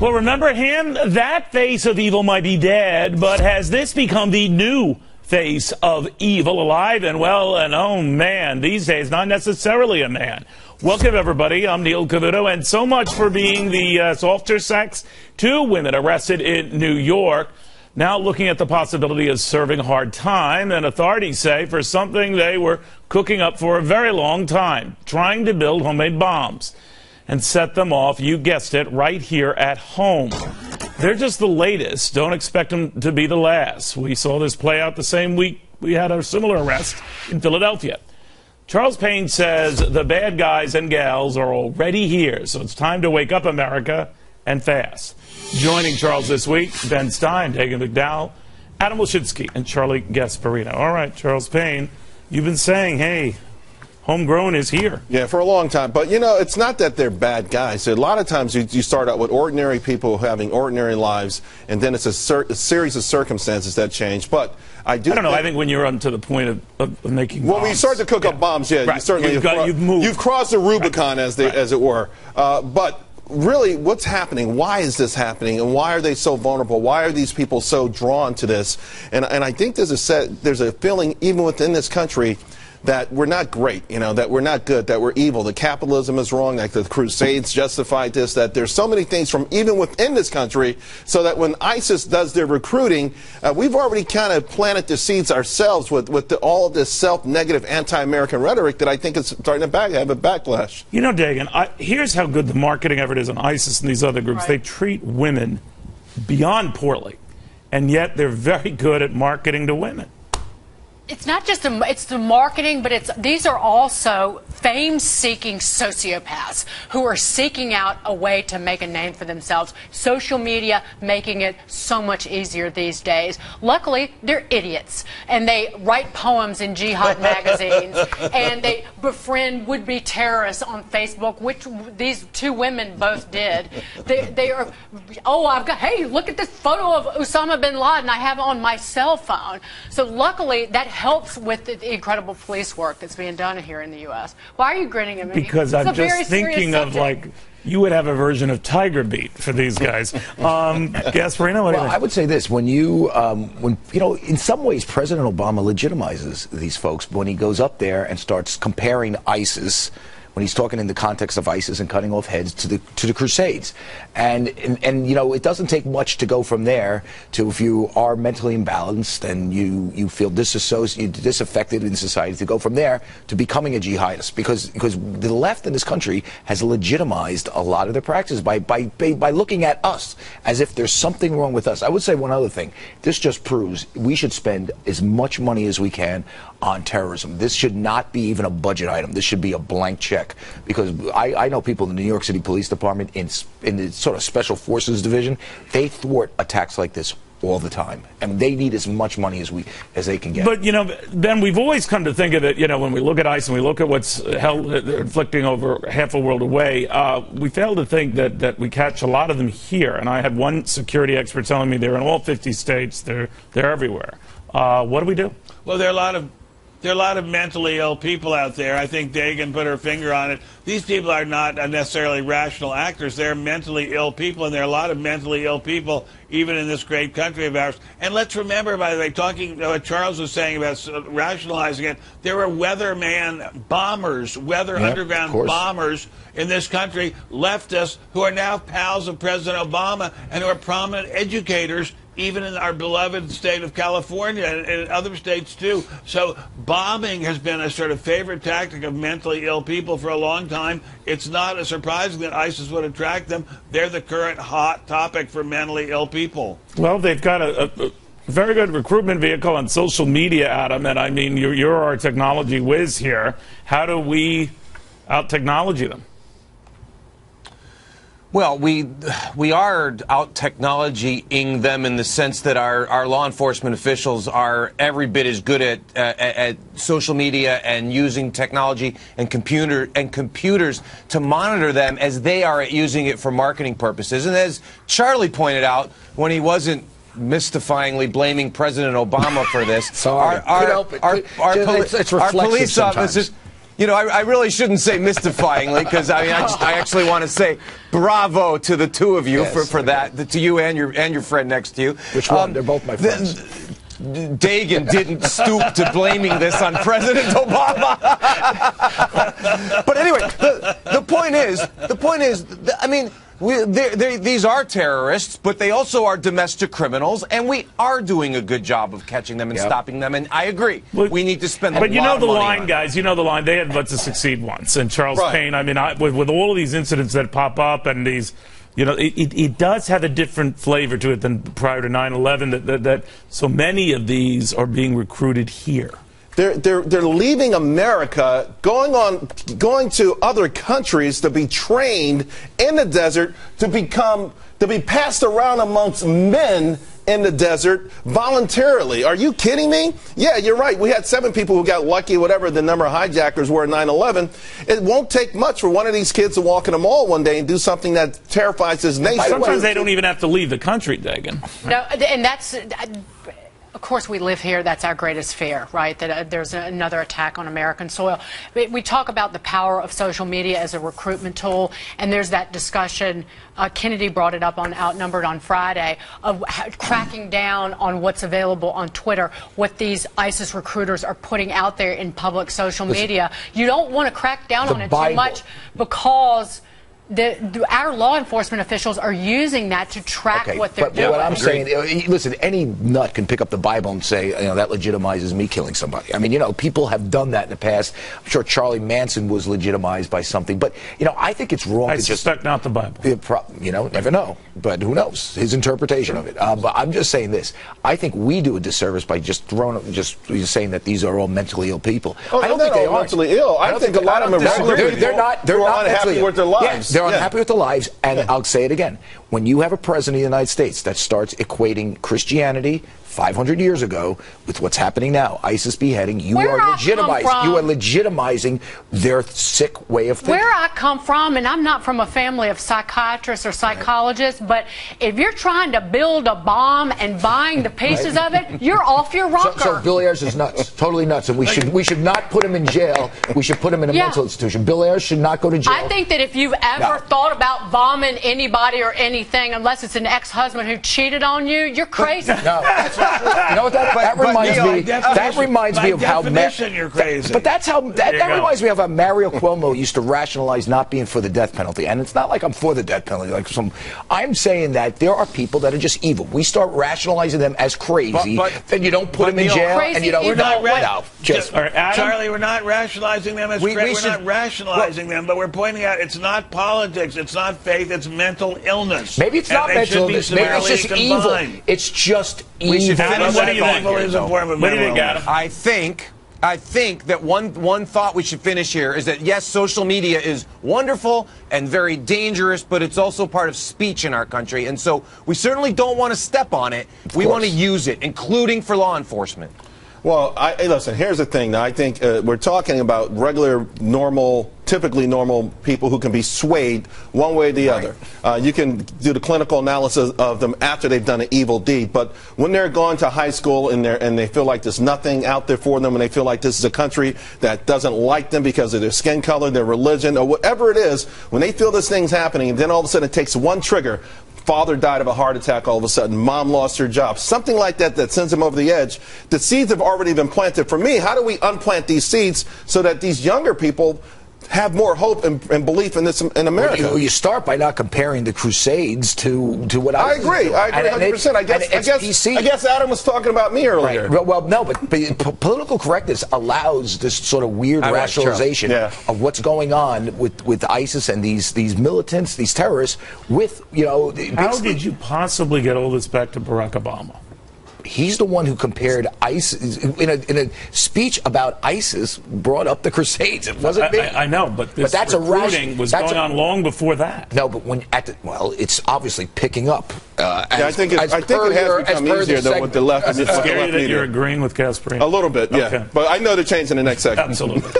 Well, remember him? That face of evil might be dead, but has this become the new face of evil, alive and well, and oh man, these days, not necessarily a man. Welcome, everybody. I'm Neil Cavuto, and so much for being the softer sex. 2 women arrested in New York, now looking at the possibility of serving hard time, and authorities say for something they were cooking up for a very long time, trying to build homemade bombs and set them off, you guessed it, right here at home. They're just the latest. Don't expect them to be the last. We saw this play out the same week we had a similar arrest in Philadelphia. Charles Payne says the bad guys and gals are already here, so it's time to wake up, America, and fast. Joining Charles this week, Ben Stein, Dagan McDowell, Adam Wilshinsky, and Charlie Gasparino. All right, Charles Payne, you've been saying, hey, homegrown is here. Yeah, for a long time. But, you know, it's not that they're bad guys. A lot of times you start out with ordinary people having ordinary lives, and then it's a series of circumstances that change. But I don't know. I think when you're to the point of making bombs. Well, when you start to cook up bombs, yeah, right. you certainly You've crossed the Rubicon, right. as it were. But really, what's happening? Why is this happening? And why are they so vulnerable? Why are these people so drawn to this? And I think there's a feeling even within this country that we're not great, you know, that we're not good, that we're evil, that capitalism is wrong, that the Crusades justified this, that there's so many things from even within this country, so that when ISIS does their recruiting, we've already kind of planted the seeds ourselves with all of this self-negative anti-American rhetoric that I think is starting to have a backlash. You know, Dagan, here's how good the marketing effort is on ISIS and these other groups. Right. They treat women beyond poorly, and yet they're very good at marketing to women. It's not just it's the marketing, but these are also fame-seeking sociopaths who are seeking out a way to make a name for themselves. Social media making it so much easier these days. Luckily, they're idiots, and they write poems in jihad magazines, and they befriend would-be terrorists on Facebook, which these 2 women both did. They are, hey, look at this photo of Osama bin Laden I have on my cell phone. So luckily, that helps with the incredible police work that's being done here in the U.S. Why are you grinning at me? Because I'm just thinking of, like, you would have a version of Tiger Beat for these guys. Gasparino, what do you think? I would say this: when you know, in some ways, President Obama legitimizes these folks when he goes up there and starts comparing ISIS, when he's talking in the context of ISIS and cutting off heads, to the Crusades, and you know, it doesn't take much to go from there to, if you are mentally imbalanced and you feel disaffected in society, to go from there to becoming a jihadist, because the left in this country has legitimized a lot of their practices by looking at us as if there's something wrong with us. I would say one other thing: this just proves we should spend as much money as we can on terrorism. This should not be even a budget item. This should be a blank check. Because I know people in the New York City Police Department, in the sort of Special Forces Division, they thwart attacks like this all the time, and they need as much money as they can get. But, you know, Ben, we've always come to think of it, you know, when we look at ICE and we look at what's inflicting over half a world away, we fail to think that we catch a lot of them here. And I had one security expert telling me they're in all 50 states, they're everywhere. What do we do? Well, there are a lot of mentally ill people out there. I think Dagan put her finger on it. These people are not necessarily rational actors. They're mentally ill people, and there are a lot of mentally ill people even in this great country of ours. And let's remember, by the way, talking what Charles was saying about rationalizing it, there were weatherman bombers, underground bombers in this country, leftists, who are now pals of President Obama and who are prominent educators, even in our beloved state of California and in other states too. So bombing has been a sort of favorite tactic of mentally ill people for a long time. It's not surprising that ISIS would attract them. They're the current hot topic for mentally ill people. Well, they've got a very good recruitment vehicle on social media, Adam, and I mean, you're our technology whiz here. How do we out-technology them? Well, we are out-technologying them in the sense that our law enforcement officials are every bit as good at social media and using technology and computers to monitor them as they are at using it for marketing purposes. And as Charlie pointed out, when he wasn't mystifyingly blaming President Obama for this, Sorry. our police officers You know, I really shouldn't say mystifyingly, because I actually want to say bravo to the two of you for that, to you and your friend next to you. Which one? They're both my friends. Dagan didn't stoop to blaming this on President Obama. But anyway, the point is, I mean, these are terrorists, but they also are domestic criminals, and we are doing a good job of catching them and stopping them. And I agree, we need to spend a lot of money. But you know the line, guys. You know the line. They had but to succeed once. And Charles Payne. I mean, with all of these incidents that pop up and these. You know, it does have a different flavor to it than prior to 9/11. That so many of these are being recruited here. They're leaving America, going to other countries to be trained in the desert, to be passed around amongst men in the desert voluntarily. Are you kidding me? Yeah, you're right. We had 7 people who got lucky, whatever the number of hijackers were in 9/11. It won't take much for one of these kids to walk in a mall one day and do something that terrifies his nation. Sometimes they don't even have to leave the country, Dagan. No, and that's... Of course, we live here. That's our greatest fear, right? That there's another attack on American soil. We talk about the power of social media as a recruitment tool, and there's that discussion. Kennedy brought it up on Outnumbered on Friday of cracking down on what's available on Twitter, what these ISIS recruiters are putting out there in public social media. You don't want to crack down on it too much because our law enforcement officials are using that to track what they're doing. But what I'm saying, listen, any nut can pick up the Bible and say, you know, that legitimizes me killing somebody. I mean, you know, people have done that in the past. I'm sure Charlie Manson was legitimized by something. But, you know, I think it's wrong to suspect not the Bible. You know, never know. But who knows? His interpretation of it. But I'm just saying this. I think we do a disservice by just saying that these are all mentally ill people. Oh, I don't think they are mentally ill. I think a lot of them are regular people. They're not unhappy with their lives. They're unhappy with their lives, and I'll say it again. When you have a president of the United States that starts equating Christianity 500 years ago with what's happening now, ISIS beheading, you are legitimizing their sick way of thinking. Where I come from, and I'm not from a family of psychiatrists or psychologists, but if you're trying to build a bomb and buying the pieces of it, you're off your rocker. So Bill Ayers is nuts, totally nuts, and we should not put him in jail. We should put him in a mental institution. Bill Ayers should not go to jail. I think that if you've ever thought about bombing anybody or anything, unless it's an ex-husband who cheated on you, you're crazy. No, that's not true. You know what that reminds me? That reminds me of how you're crazy. But that's how that reminds me of how Mario Cuomo used to rationalize not being for the death penalty. And it's not like I'm for the death penalty. I'm saying that there are people that are just evil. We start rationalizing them as crazy, then you don't put them in jail, and you don't. Charlie, we're not rationalizing them as crazy. We're not rationalizing them, but we're pointing out it's not politics, it's not faith, it's mental illness. Maybe it's not mental illness. Maybe it's just evil. It's just evil. What do you think? Adam? I think that one thought we should finish here is that, yes, social media is wonderful and very dangerous, but it's also part of speech in our country. And so we certainly don't want to step on it. We want to use it, including for law enforcement. Well, listen, here's the thing. Now, I think we're talking about regular, normal, typically normal people who can be swayed one way or the other. You can do the clinical analysis of them after they've done an evil deed. But when they're going to high school and they feel like there's nothing out there for them, and they feel like this is a country that doesn't like them because of their skin color, their religion, or whatever it is, when they feel this thing's happening, and then all of a sudden it takes one trigger. Father died of a heart attack all of a sudden. Mom lost her job. Something like that sends them over the edge. The seeds have already been planted. For me, how do we unplant these seeds so that these younger people have more hope and belief in this in America? Well, you start by not comparing the Crusades to what I agree. I agree 100%. I guess Adam was talking about me earlier. Right. Well, no, but political correctness allows this sort of weird rationalization of what's going on with ISIS and these militants, these terrorists. How did you possibly get all this back to Barack Obama? He's the one who compared ISIS in a speech about ISIS, brought up the Crusades. It wasn't me. I know, but that's recruiting was going on long before that. No, but it's obviously picking up. I think it has become easier though with the left. Is it scary that you're agreeing with Gasparini? A little bit, yeah. Okay. But I know they're changing the next segment. Absolutely.